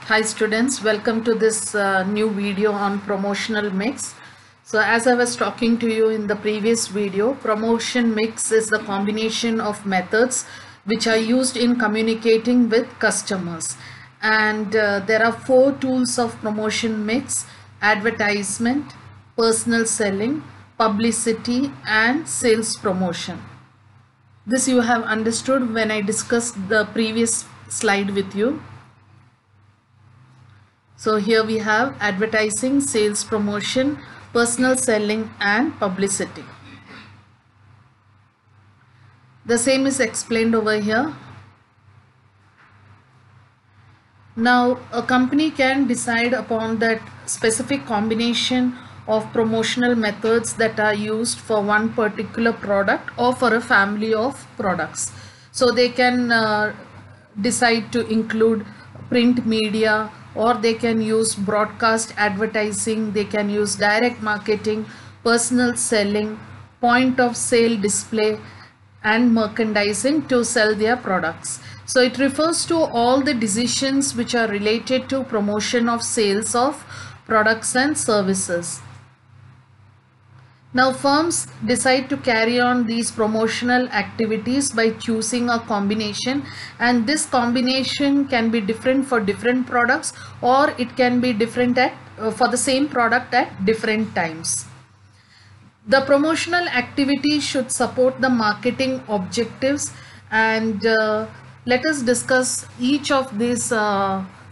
Hi students, welcome to this new video on promotional mix. So as I was talking to you in the previous video, promotion mix is the combination of methods which are used in communicating with customers. And there are four tools of promotion mix: advertisement, personal selling, publicity, and sales promotion. This you have understood when I discussed the previous slide with you. So here we have advertising, sales promotion, personal selling, and publicity. The same is explained over here. Now a company can decide upon that specific combination of promotional methods that are used for one particular product or for a family of products. So they can decide to include print media, or they can use broadcast advertising, they can use direct marketing, personal selling, point of sale display, and merchandising to sell their products. So it refers to all the decisions which are related to promotion of sales of products and services. Now firms decide to carry on these promotional activities by choosing a combination, and this combination can be different for different products, or it can be different for the same product at different times. The promotional activity should support the marketing objectives, and let us discuss each of these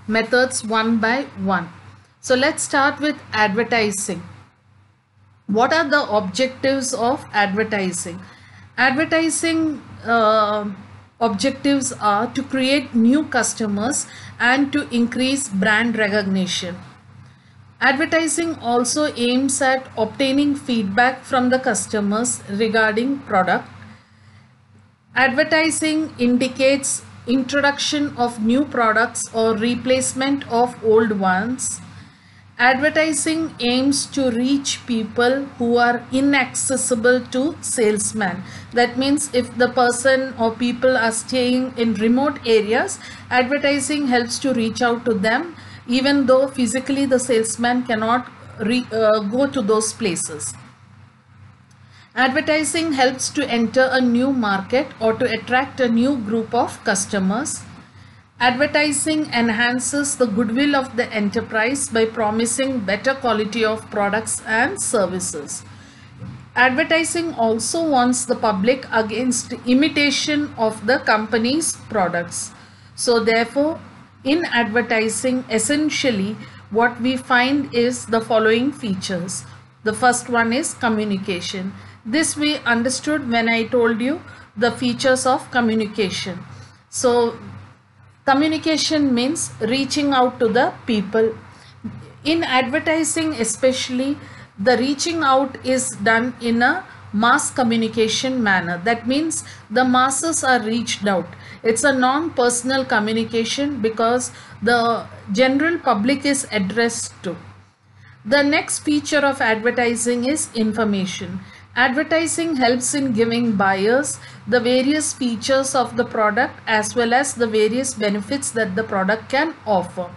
methods one by one. So let's start with advertising. What are the objectives of advertising? Advertising objectives are to create new customers and to increase brand recognition. Advertising also aims at obtaining feedback from the customers regarding product. Advertising indicates introduction of new products or replacement of old ones. Advertising aims to reach people who are inaccessible to salesmen. That means if the person or people are staying in remote areas, advertising helps to reach out to them, even though physically the salesman cannot go to those places. Advertising helps to enter a new market or to attract a new group of customers. Advertising enhances the goodwill of the enterprise by promising better quality of products and services. Advertising also warns the public against imitation of the company's products. So therefore, in advertising, essentially what we find is the following features. The first one is communication. This we understood when I told you the features of communication. So communication means reaching out to the people. In advertising especially, the reaching out is done in a mass communication manner. That means the masses are reached out. It's a non-personal communication because the general public is addressed to. The next feature of advertising is information. Advertising helps in giving buyers the various features of the product as well as the various benefits that the product can offer.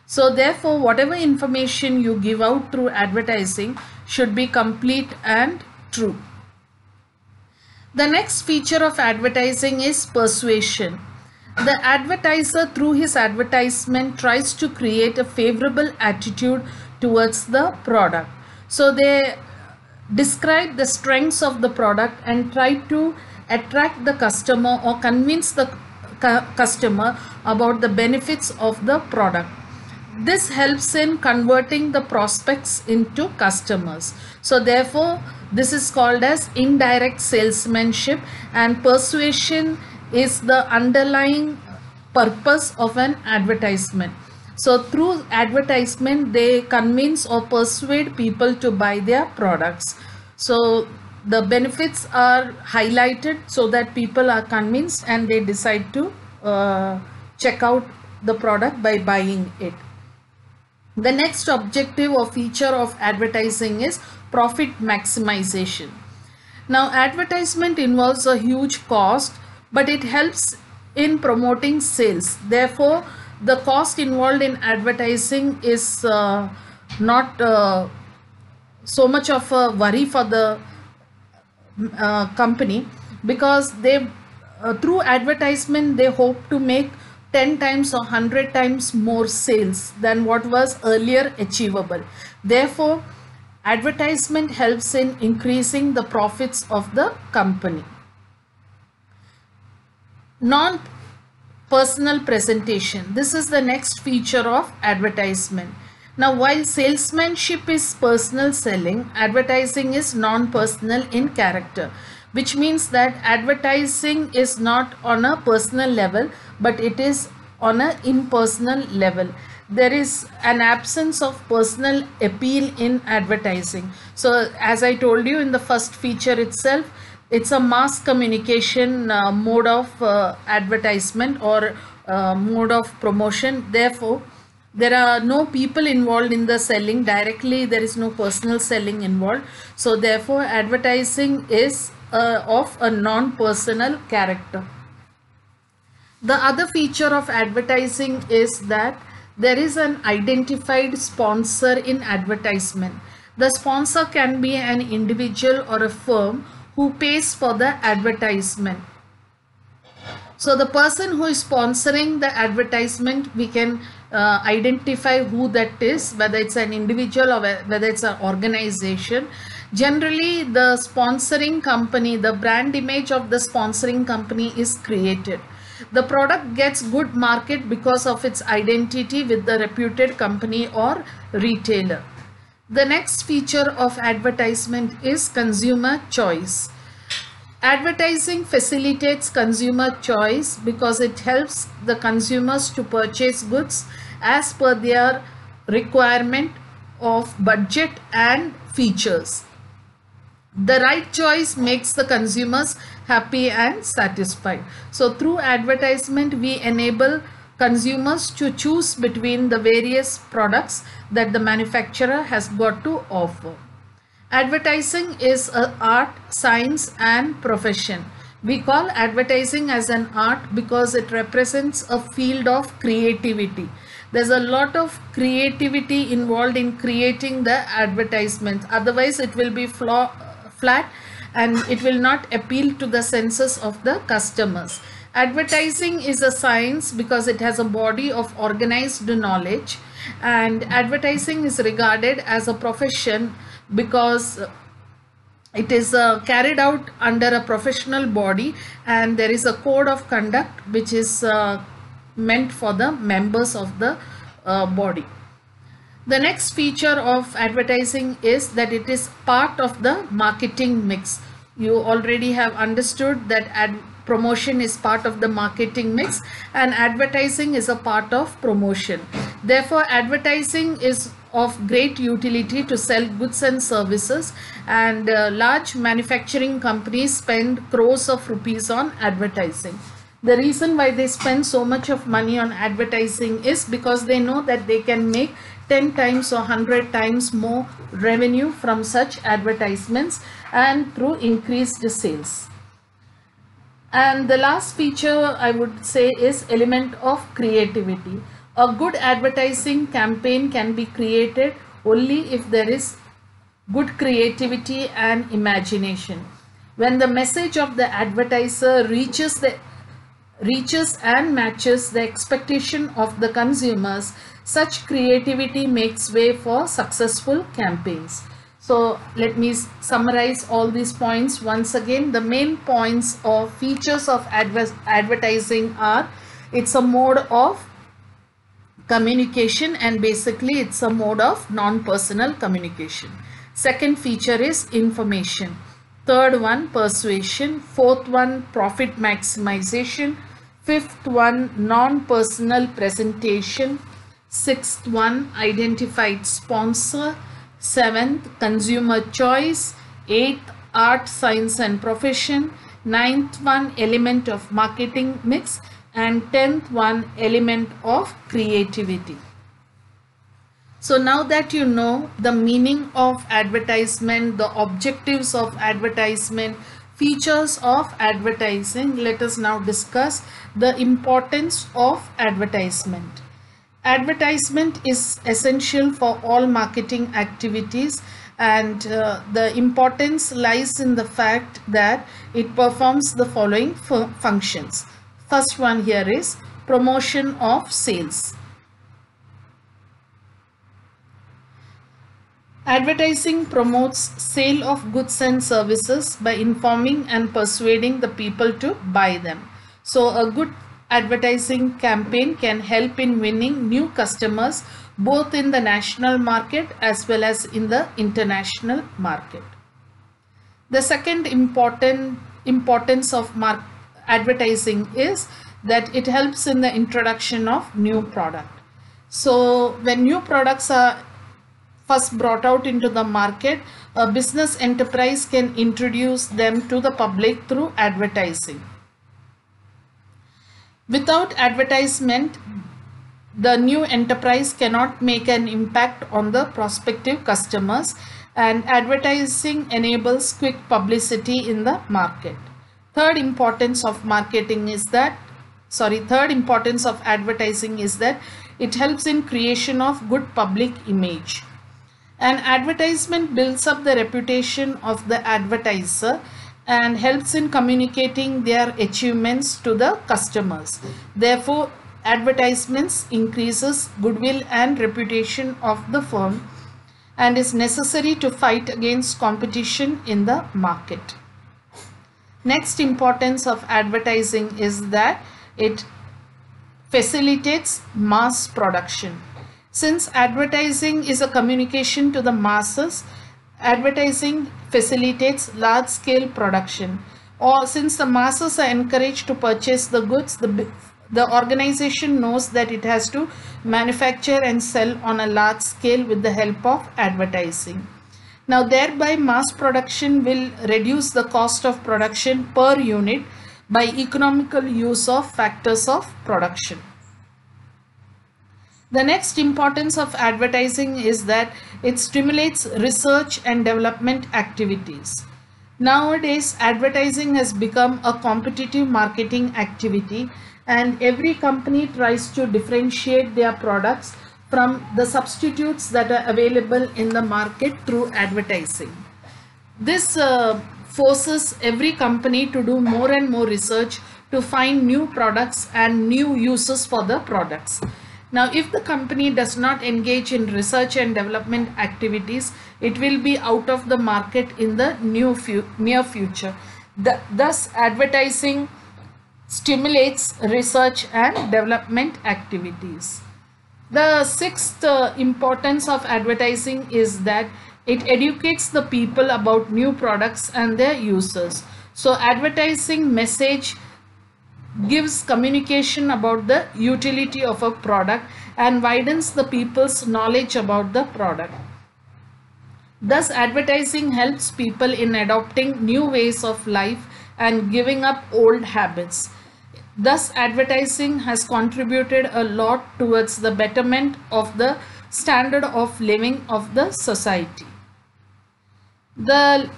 So therefore, whatever information you give out through advertising should be complete and true. The next feature of advertising is persuasion. The advertiser through his advertisement tries to create a favorable attitude towards the product. So they describe the strengths of the product and try to attract the customer or convince the customer about the benefits of the product. This helps in converting the prospects into customers. So therefore, this is called as indirect salesmanship, and persuasion is the underlying purpose of an advertisement. So through advertisement, they convince or persuade people to buy their products. So the benefits are highlighted so that people are convinced and they decide to check out the product by buying it. The next objective or feature of advertising is profit maximization. Now advertisement involves a huge cost, but it helps in promoting sales. Therefore, the cost involved in advertising is not so much of a worry for the company, because they through advertisement they hope to make 10 times or 100 times more sales than what was earlier achievable. Therefore, advertisement helps in increasing the profits of the company. Non-personal presentation. This is the next feature of advertisement. Now, while salesmanship is personal selling, advertising is non-personal in character, which means that advertising is not on a personal level, but it is on an impersonal level. There is an absence of personal appeal in advertising. So, as I told you in the first feature itself, it's a mass communication mode of advertisement or mode of promotion. Therefore, there are no people involved in the selling directly. There is no personal selling involved. So therefore, advertising is of a non-personal character. The other feature of advertising is that there is an identified sponsor in advertisement. The sponsor can be an individual or a firm who pays for the advertisement. So the person who is sponsoring the advertisement, we can identify who that is, whether it's an individual or whether it's an organization. Generally, the sponsoring company, the brand image of the sponsoring company is created. The product gets good market because of its identity with the reputed company or retailer. The next feature of advertisement is consumer choice. Advertising facilitates consumer choice because it helps the consumers to purchase goods as per their requirement of budget and features. The right choice makes the consumers happy and satisfied. So through advertisement, we enable consumers to choose between the various products that the manufacturer has got to offer. Advertising is an art, science and profession. We call advertising as an art because it represents a field of creativity. There's a lot of creativity involved in creating the advertisements. Otherwise, it will be flat and it will not appeal to the senses of the customers. Advertising is a science because it has a body of organized knowledge, and advertising is regarded as a profession because it is carried out under a professional body, and there is a code of conduct which is meant for the members of the body. The next feature of advertising is that it is part of the marketing mix. You already have understood that promotion is part of the marketing mix and advertising is a part of promotion. Therefore, advertising is of great utility to sell goods and services, and large manufacturing companies spend crores of rupees on advertising. The reason why they spend so much of money on advertising is because they know that they can make 10 times or 100 times more revenue from such advertisements and through increased sales. And the last feature I would say is element of creativity. A good advertising campaign can be created only if there is good creativity and imagination. When the message of the advertiser reaches and matches the expectation of the consumers, such creativity makes way for successful campaigns. So let me summarize all these points once again. The main points or features of advertising are: it's a mode of communication, and basically it's a mode of non-personal communication. Second feature is information. Third one, persuasion. Fourth one, profit maximization. Fifth one, non-personal presentation. Sixth one, identified sponsor. Seventh, consumer choice. Eighth, art, science and profession. Ninth one, element of marketing mix. And 10th one, element of creativity. So now that you know the meaning of advertisement, the objectives of advertisement, features of advertising, let us now discuss the importance of advertisement. Advertisement is essential for all marketing activities, and the importance lies in the fact that it performs the following functions. First one here is promotion of sales. Advertising promotes sale of goods and services by informing and persuading the people to buy them. So a good advertising campaign can help in winning new customers both in the national market as well as in the international market. The second importance of advertising is that it helps in the introduction of new product. So when new products are first brought out into the market, a business enterprise can introduce them to the public through advertising. Without advertisement, the new enterprise cannot make an impact on the prospective customers, and advertising enables quick publicity in the market. Third importance of advertising is that it helps in creation of good public image. An advertisement builds up the reputation of the advertiser and helps in communicating their achievements to the customers. Therefore, advertisements increases goodwill and reputation of the firm and is necessary to fight against competition in the market. Next importance of advertising is that it facilitates mass production. Since advertising is a communication to the masses, advertising facilitates large-scale production. Or since the masses are encouraged to purchase the goods, the organization knows that it has to manufacture and sell on a large scale with the help of advertising. Now, thereby mass production will reduce the cost of production per unit by economical use of factors of production. The next importance of advertising is that it stimulates research and development activities. Nowadays, advertising has become a competitive marketing activity, and every company tries to differentiate their products from the substitutes that are available in the market through advertising. This forces every company to do more and more research to find new products and new uses for the products. Now, if the company does not engage in research and development activities, it will be out of the market in the near future. Thus, advertising stimulates research and development activities. The sixth importance of advertising is that it educates the people about new products and their uses. So, advertising message gives communication about the utility of a product and widens the people's knowledge about the product. Thus, advertising helps people in adopting new ways of life and giving up old habits. Thus, advertising has contributed a lot towards the betterment of the standard of living of the society. The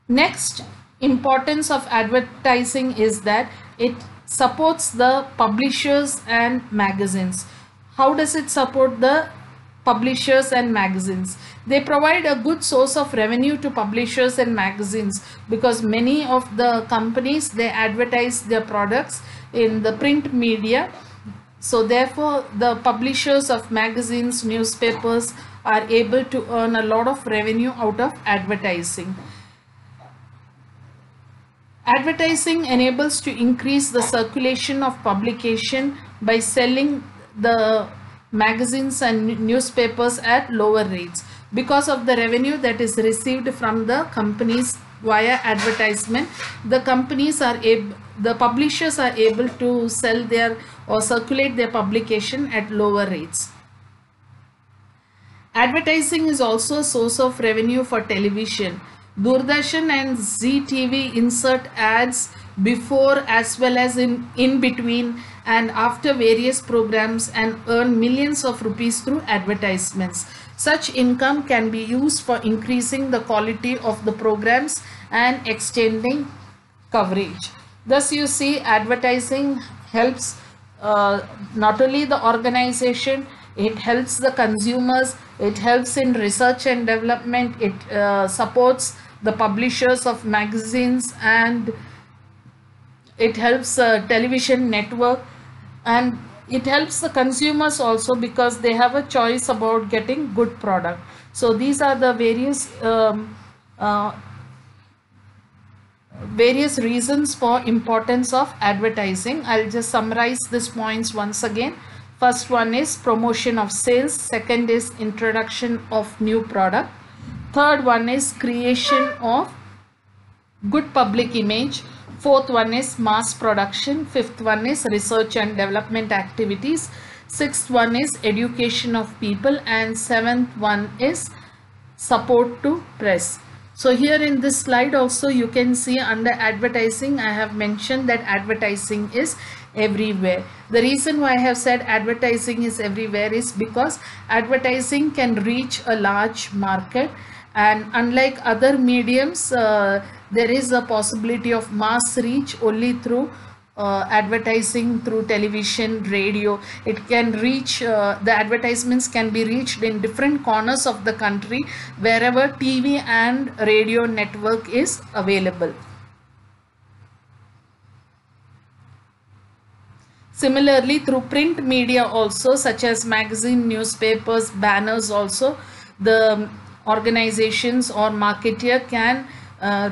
next importance of advertising is that it supports the publishers and magazines. How does it support the publishers and magazines? They provide a good source of revenue to publishers and magazines because many of the companies, they advertise their products in the print media. So therefore, the publishers of magazines, newspapers are able to earn a lot of revenue out of advertising. Advertising enables to increase the circulation of publication by selling the magazines and newspapers at lower rates. Because of the revenue that is received from the companies via advertisement, the publishers are able to sell their or circulate their publication at lower rates. Advertising is also a source of revenue for television. Doordarshan and Zee TV insert ads before as well as in between and after various programs and earn millions of rupees through advertisements. Such income can be used for increasing the quality of the programs and extending coverage. Thus, you see, advertising helps not only the organization, it helps the consumers, it helps in research and development, it supports the publishers of magazines, and it helps television network, and it helps the consumers also because they have a choice about getting good product. So these are the various reasons for importance of advertising. I'll just summarize these points once again. First one is promotion of sales. Second is introduction of new product. Third one is creation of good public image. Fourth one is mass production. Fifth one is research and development activities. Sixth one is education of people, and seventh one is support to press. So here in this slide also you can see under advertising I have mentioned that advertising is everywhere. The reason why I have said advertising is everywhere is because advertising can reach a large market, and unlike other mediums, there is a possibility of mass reach only through advertising, through television, radio. It can reach, the advertisements can be reached in different corners of the country wherever TV and radio network is available. Similarly, through print media also, such as magazine, newspapers, banners also, the organizations or marketer can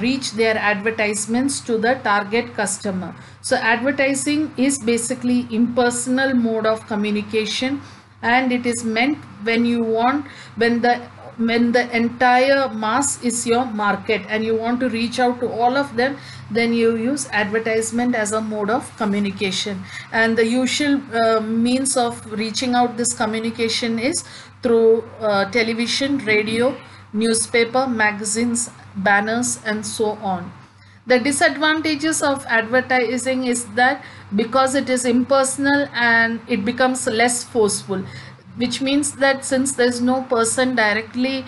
reach their advertisements to the target customer. So advertising is basically impersonal mode of communication, and it is meant when you want, when the entire mass is your market and you want to reach out to all of them, then you use advertisement as a mode of communication. And the usual means of reaching out this communication is through television, radio, newspaper, magazines, banners, and so on. The disadvantages of advertising is that because it is impersonal and it becomes less forceful, which means that since there's no person directly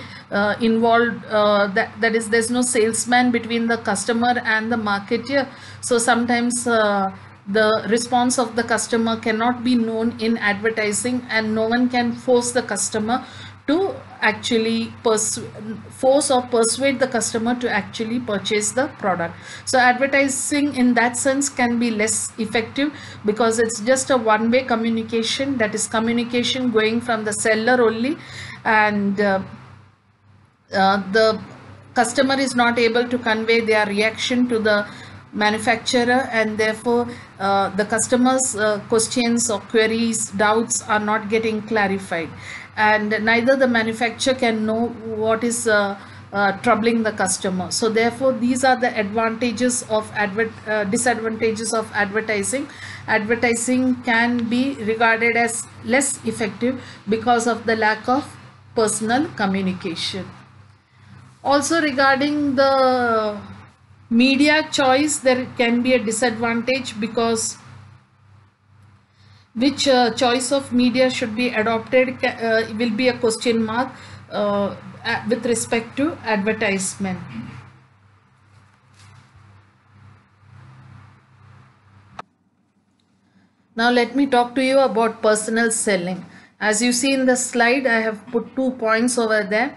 involved, that is, there's no salesman between the customer and the marketer, so sometimes the response of the customer cannot be known in advertising, and no one can force the customer to actually force or persuade the customer to actually purchase the product. So advertising in that sense can be less effective because it's just a one-way communication, that is communication going from the seller only, and the customer is not able to convey their reaction to the manufacturer, and therefore the customer's questions or queries, doubts are not getting clarified, and neither the manufacturer can know what is troubling the customer. So therefore these are the advantages of disadvantages of advertising. Advertising can be regarded as less effective because of the lack of personal communication. Also, regarding the media choice, there can be a disadvantage because which choice of media should be adopted will be a question mark with respect to advertisement. Now let me talk to you about personal selling. As you see in the slide, I have put 2 points over there.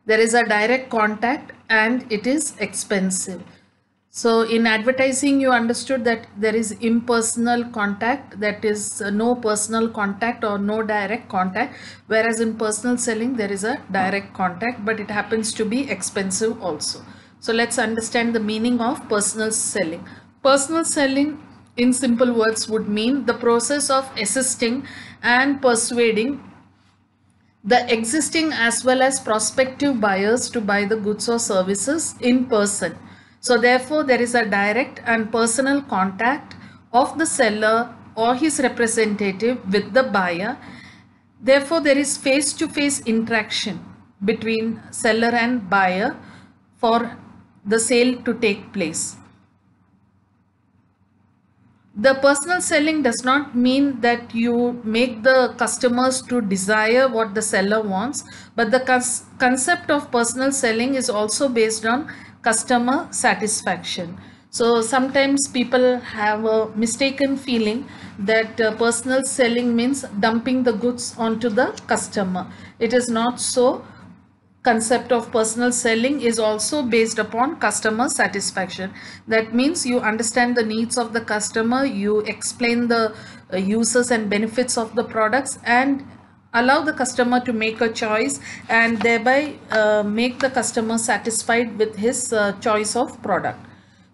There is a direct contact and it is expensive. So in advertising, you understood that there is impersonal contact, that is no personal contact or no direct contact, whereas in personal selling there is a direct contact, but it happens to be expensive also. So let's understand the meaning of personal selling. Personal selling in simple words would mean the process of assisting and persuading the existing as well as prospective buyers to buy the goods or services in person. So therefore there is a direct and personal contact of the seller or his representative with the buyer. Therefore there is face-to-face interaction between seller and buyer for the sale to take place. The personal selling does not mean that you make the customers to desire what the seller wants, but the concept of personal selling is also based on customer satisfaction. So sometimes people have a mistaken feeling that personal selling means dumping the goods onto the customer. It is not so. Concept of personal selling is also based upon customer satisfaction. That means you understand the needs of the customer, you explain the uses and benefits of the products, and allow the customer to make a choice, and thereby make the customer satisfied with his choice of product.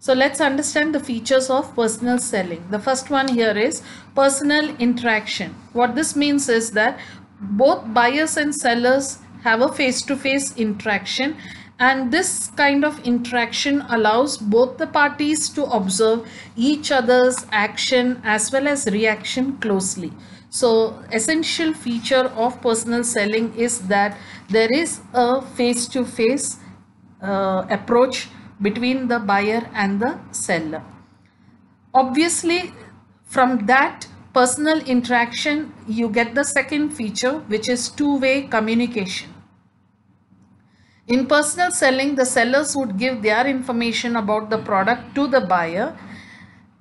So let's understand the features of personal selling. The first one here is personal interaction. What this means is that both buyers and sellers have a face-to-face interaction, and this kind of interaction allows both the parties to observe each other's action as well as reaction closely. So essential feature of personal selling is that there is a face-to-face approach between the buyer and the seller. Obviously, from that personal interaction, you get the second feature, which is two-way communication. In personal selling, the sellers would give their information about the product to the buyer,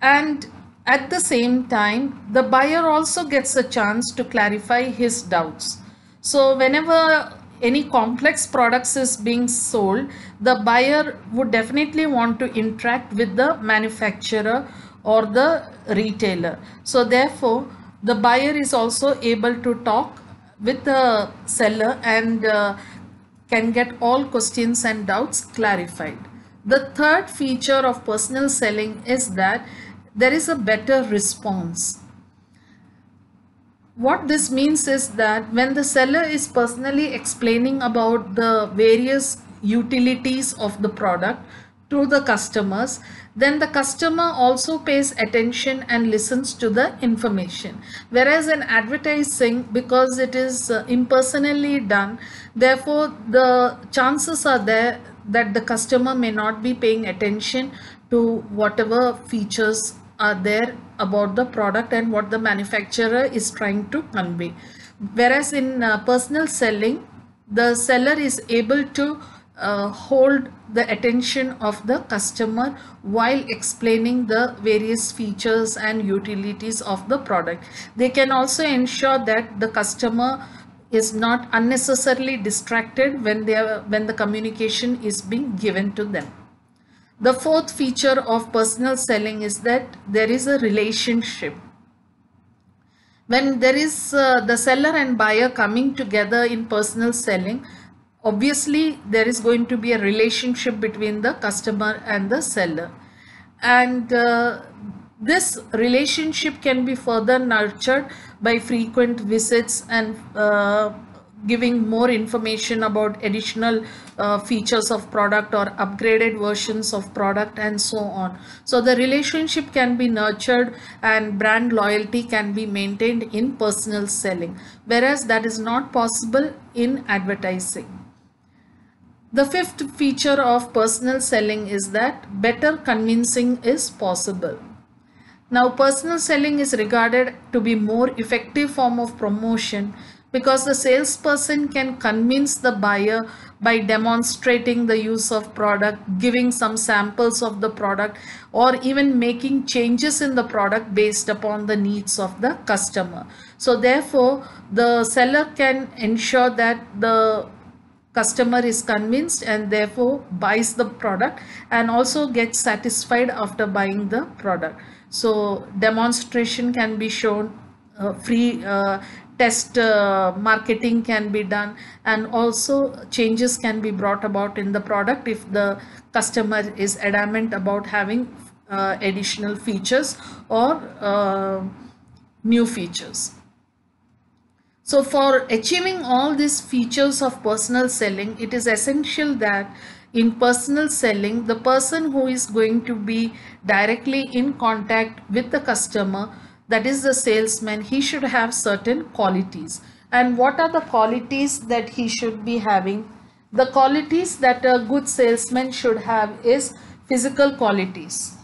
and at the same time, the buyer also gets a chance to clarify his doubts. So whenever any complex products is being sold, the buyer would definitely want to interact with the manufacturer or the retailer. So therefore, the buyer is also able to talk with the seller and can get all questions and doubts clarified. The third feature of personal selling is that there is a better response. What this means is that when the seller is personally explaining about the various utilities of the product to the customers, then the customer also pays attention and listens to the information. Whereas in advertising, because it is impersonally done, therefore the chances are there that the customer may not be paying attention to whatever features are there about the product and what the manufacturer is trying to convey. Whereas in personal selling, the seller is able to hold the attention of the customer while explaining the various features and utilities of the product. They can also ensure that the customer is not unnecessarily distracted when the communication is being given to them. The fourth feature of personal selling is that there is a relationship. When there is the seller and buyer coming together in personal selling, obviously there is going to be a relationship between the customer and the seller, and this relationship can be further nurtured by frequent visits and giving more information about additional features of product or upgraded versions of product and so on. So the relationship can be nurtured and brand loyalty can be maintained in personal selling, whereas that is not possible in advertising. The fifth feature of personal selling is that better convincing is possible. Now, personal selling is regarded to be more effective form of promotion because the salesperson can convince the buyer by demonstrating the use of product, giving some samples of the product, or even making changes in the product based upon the needs of the customer. So therefore, the seller can ensure that the customer is convinced and therefore buys the product and also gets satisfied after buying the product. So demonstration can be shown, free test marketing can be done, and also changes can be brought about in the product if the customer is adamant about having additional features or new features. So for achieving all these features of personal selling, it is essential that in personal selling, the person who is going to be directly in contact with the customer, that is the salesman, he should have certain qualities. And what are the qualities that he should be having? The qualities that a good salesman should have is physical qualities.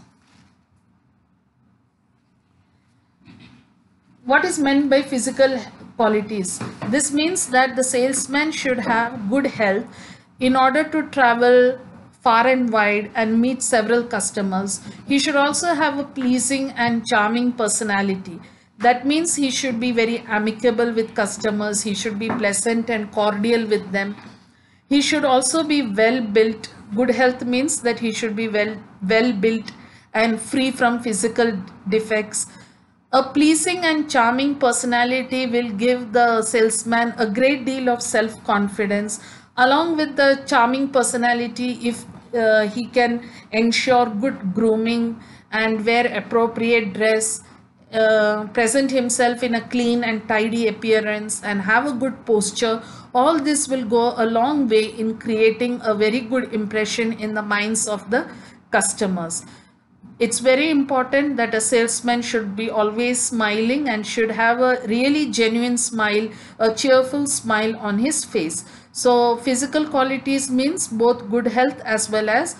What is meant by physical qualities? This means that the salesman should have good health in order to travel far and wide and meet several customers. He should also have a pleasing and charming personality. That means he should be very amicable with customers. He should be pleasant and cordial with them. He should also be well built. Good health means that he should be well built and free from physical defects. A pleasing and charming personality will give the salesman a great deal of self-confidence. Along with the charming personality, if he can ensure good grooming and wear appropriate dress, present himself in a clean and tidy appearance and have a good posture, all this will go a long way in creating a very good impression in the minds of the customers. It's very important that a salesman should be always smiling and should have a really genuine smile, a cheerful smile on his face. So physical qualities means both good health as well as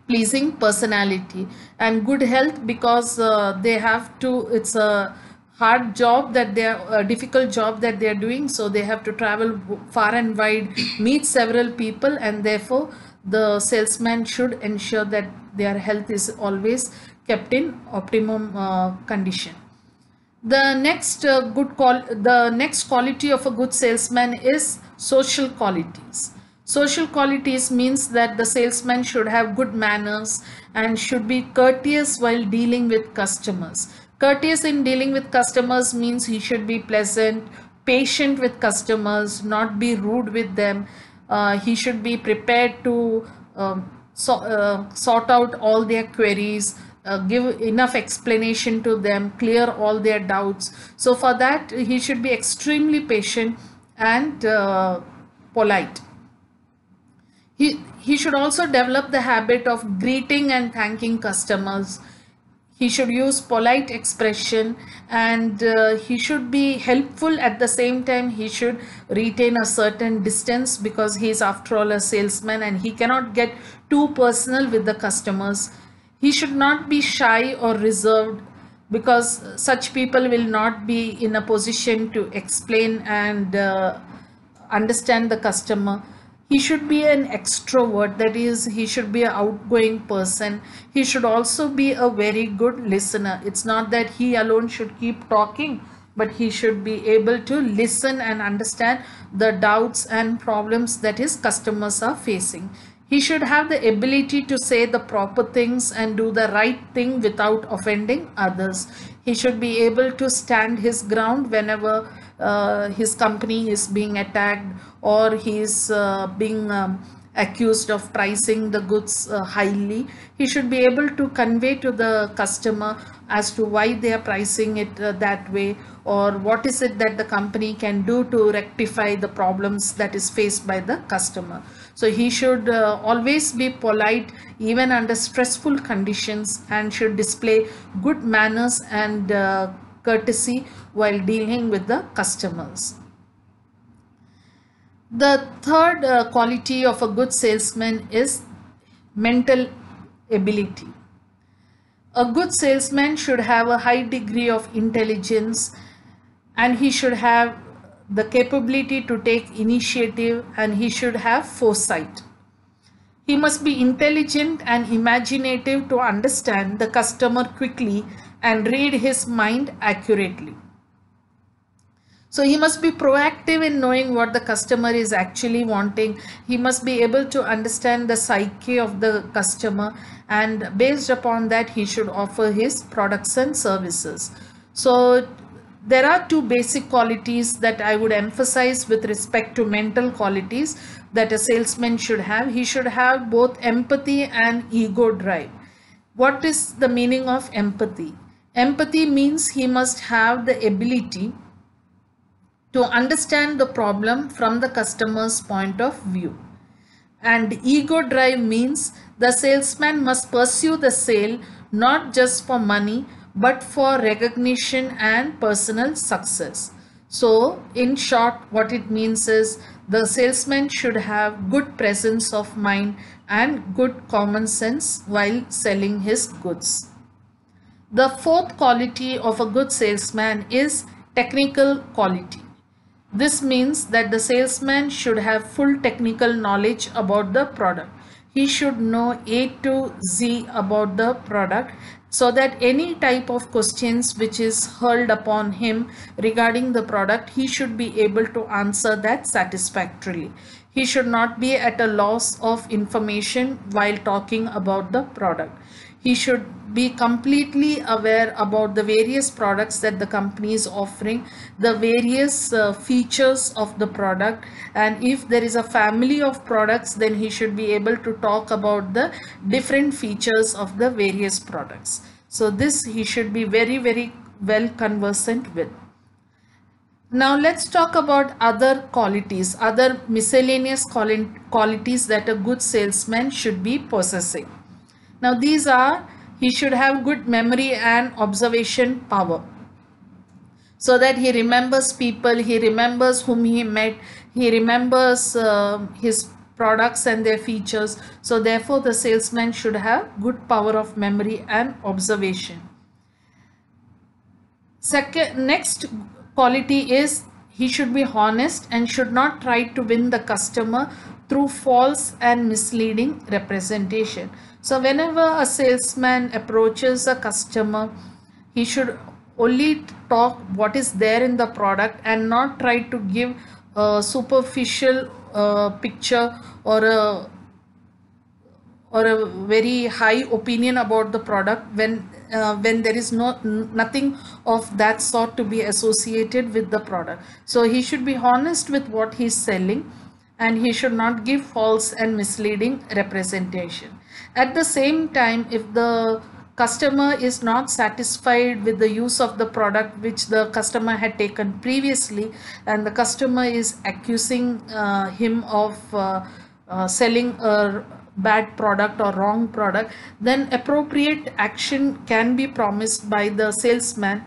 pleasing personality. And good health because they have to, it's a hard job that they are, a difficult job that they are doing, so they have to travel far and wide, meet several people, and therefore the salesman should ensure that their health is always kept in optimum condition. The next quality of a good salesman is social qualities. Social qualities means that the salesman should have good manners and should be courteous while dealing with customers. Courteous in dealing with customers means he should be pleasant, patient with customers, not be rude with them. He should be prepared to sort out all their queries, give enough explanation to them, clear all their doubts. So for that, he should be extremely patient and polite. He should also develop the habit of greeting and thanking customers. He should use polite expression, and he should be helpful. At the same time, he should retain a certain distance because he is after all a salesman and he cannot get too personal with the customers. He should not be shy or reserved because such people will not be in a position to explain and understand the customer. He should be an extrovert, that is, he should be an outgoing person. He should also be a very good listener. It's not that he alone should keep talking, but he should be able to listen and understand the doubts and problems that his customers are facing. He should have the ability to say the proper things and do the right thing without offending others. He should be able to stand his ground whenever his company is being attacked or he is being accused of pricing the goods highly. He should be able to convey to the customer as to why they are pricing it that way, or what is it that the company can do to rectify the problems that is faced by the customer. So he should always be polite even under stressful conditions and should display good manners and courtesy while dealing with the customers. The third quality of a good salesman is mental ability. A good salesman should have a high degree of intelligence and he should have the capability to take initiative and he should have foresight. He must be intelligent and imaginative to understand the customer quickly and read his mind accurately. So he must be proactive in knowing what the customer is actually wanting. He must be able to understand the psyche of the customer, and based upon that he should offer his products and services. So there are two basic qualities that I would emphasize with respect to mental qualities that a salesman should have. He should have both empathy and ego drive. What is the meaning of empathy? Empathy means he must have the ability to understand the problem from the customer's point of view. And ego drive means the salesman must pursue the sale not just for money but for recognition and personal success. So in short, what it means is the salesman should have good presence of mind and good common sense while selling his goods. The fourth quality of a good salesman is technical quality. This means that the salesman should have full technical knowledge about the product. He should know A to Z about the product, so that any type of questions which is hurled upon him regarding the product, he should be able to answer that satisfactorily. He should not be at a loss of information while talking about the product. He should be completely aware about the various products that the company is offering, the various features of the product, and if there is a family of products, then he should be able to talk about the different features of the various products. So this he should be very, very well conversant with. Now let's talk about other qualities, other miscellaneous qualities that a good salesman should be possessing. Now these are: he should have good memory and observation power, so that he remembers people, he remembers whom he met, he remembers his products and their features. So therefore the salesman should have good power of memory and observation. Next quality is he should be honest and should not try to win the customer through false and misleading representation. So whenever a salesman approaches a customer, he should only talk what is there in the product and not try to give a superficial picture or a very high opinion about the product when there is nothing of that sort to be associated with the product. So he should be honest with what he is selling, and he should not give false and misleading representation. At the same time, if the customer is not satisfied with the use of the product which the customer had taken previously, and the customer is accusing him of selling a bad product or wrong product, then appropriate action can be promised by the salesman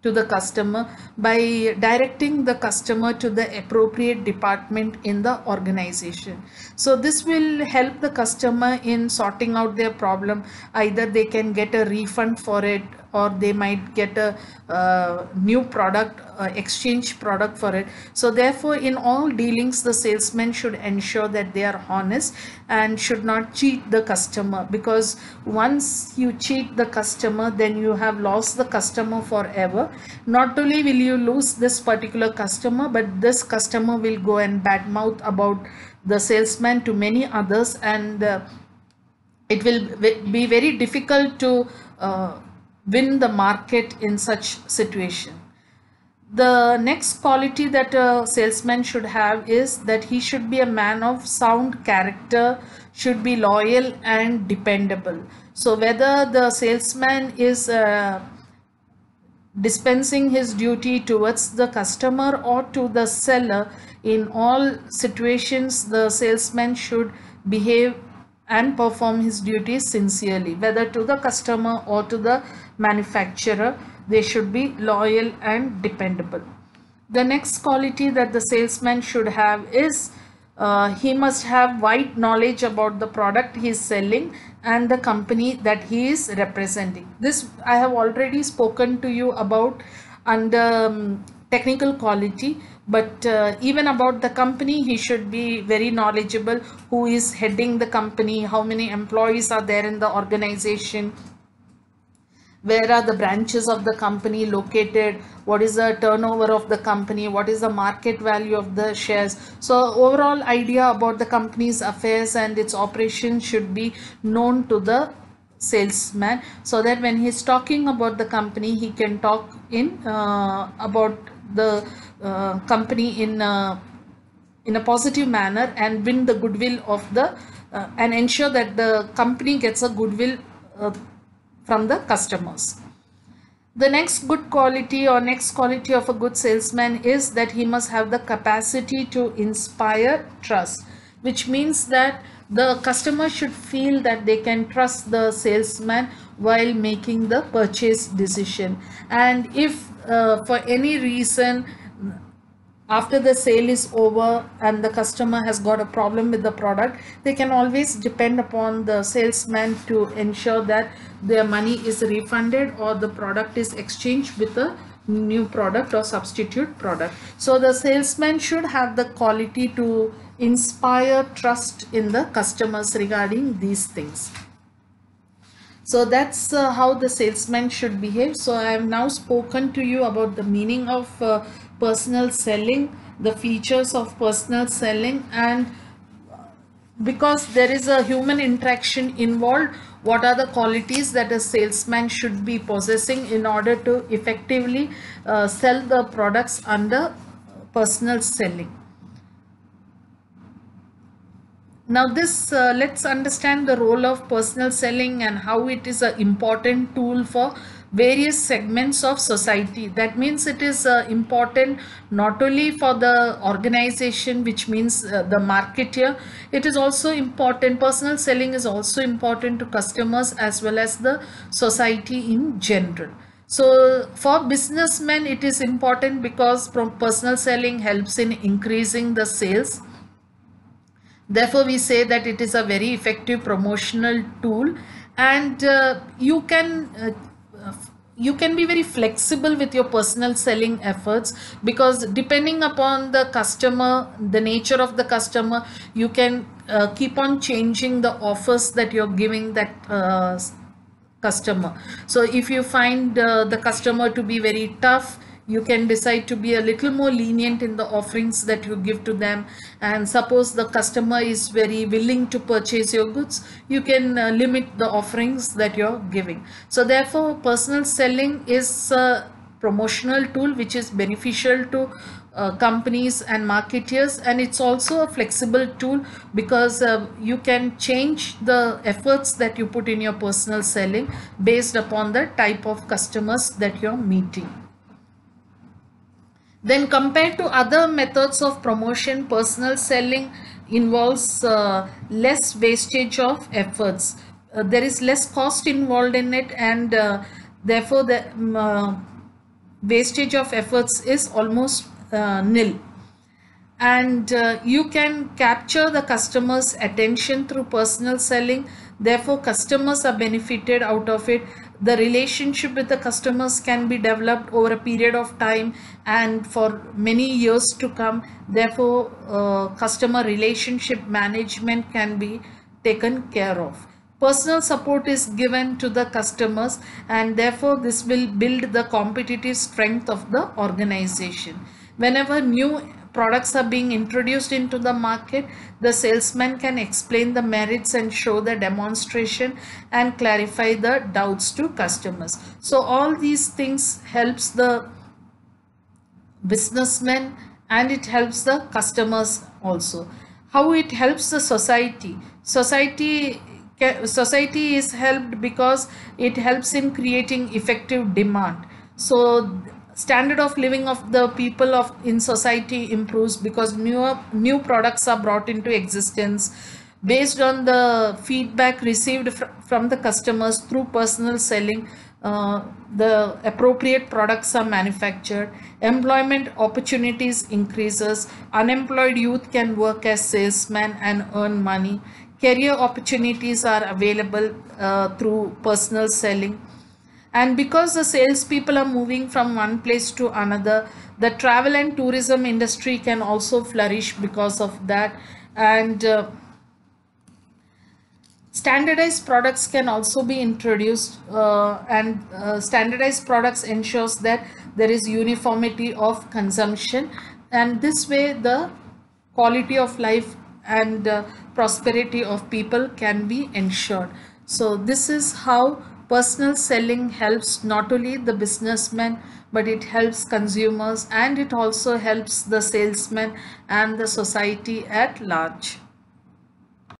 to the customer by directing the customer to the appropriate department in the organization. So this will help the customer in sorting out their problem. Either they can get a refund for it, or they might get a new product, exchange product for it. So therefore in all dealings the salesman should ensure that they are honest and should not cheat the customer, because once you cheat the customer, then you have lost the customer forever. Not only will you lose this particular customer, but this customer will go and badmouth about the salesman to many others, and it will be very difficult to win the market in such situation. The next quality that a salesman should have is that he should be a man of sound character, should be loyal and dependable. So whether the salesman is dispensing his duty towards the customer or to the seller, in all situations the salesman should behave and perform his duties sincerely. Whether to the customer or to the manufacturer, they should be loyal and dependable. The next quality that the salesman should have is he must have wide knowledge about the product he is selling and the company that he is representing. This I have already spoken to you about under technical quality, but even about the company he should be very knowledgeable. Who is heading the company, how many employees are there in the organization, where are the branches of the company located, what is the turnover of the company, what is the market value of the shares. So overall idea about the company's affairs and its operations should be known to the salesman, so that when he is talking about the company, he can talk in about the company in a positive manner and win the goodwill of the and ensure that the company gets a goodwill from the customers. The next good quality or next quality of a good salesman is that he must have the capacity to inspire trust, which means that the customer should feel that they can trust the salesman while making the purchase decision. And if for any reason after the sale is over and the customer has got a problem with the product, they can always depend upon the salesman to ensure that their money is refunded or the product is exchanged with a new product or substitute product. So the salesman should have the quality to inspire trust in the customers regarding these things. So that's how the salesman should behave. So I have now spoken to you about the meaning of personal selling, the features of personal selling, and because there is a human interaction involved, what are the qualities that a salesman should be possessing in order to effectively sell the products under personal selling. Now this let's understand the role of personal selling and how it is an important tool for various segments of society. That means it is important not only for the organization, which means the marketer. It is also important, personal selling is also important to customers as well as the society in general. So for businessmen it is important because personal selling helps in increasing the sales. Therefore, we say that it is a very effective promotional tool, and you can be very flexible with your personal selling efforts, because depending upon the customer, the nature of the customer, you can keep on changing the offers that you're giving that customer. So if you find the customer to be very tough, you can decide to be a little more lenient in the offerings that you give to them. And suppose the customer is very willing to purchase your goods, you can limit the offerings that you're giving. So therefore, personal selling is a promotional tool which is beneficial to companies and marketers, and it's also a flexible tool because you can change the efforts that you put in your personal selling based upon the type of customers that you're meeting. Then compared to other methods of promotion, personal selling involves less wastage of efforts. There is less cost involved in it, and therefore the wastage of efforts is almost nil. And you can capture the customer's attention through personal selling. Therefore, customers are benefited out of it. The relationship with the customers can be developed over a period of time and for many years to come. Therefore, customer relationship management can be taken care of. Personal support is given to the customers, and therefore this will build the competitive strength of the organization. Whenever new products are being introduced into the market, the salesman can explain the merits and show the demonstration and clarify the doubts to customers. So all these things helps the businessmen and it helps the customers also. How it helps the society? Society is helped because it helps in creating effective demand. So standard of living of the people in society improves because new products are brought into existence based on the feedback received from the customers through personal selling. The appropriate products are manufactured, employment opportunities increases, unemployed youth can work as salesmen and earn money, career opportunities are available through personal selling. And because the salespeople are moving from one place to another, the travel and tourism industry can also flourish because of that. And standardized products can also be introduced, and standardized products ensures that there is uniformity of consumption, and this way the quality of life and prosperity of people can be ensured. So this is how personal selling helps not only the businessman, but it helps consumers, and it also helps the salesman and the society at large.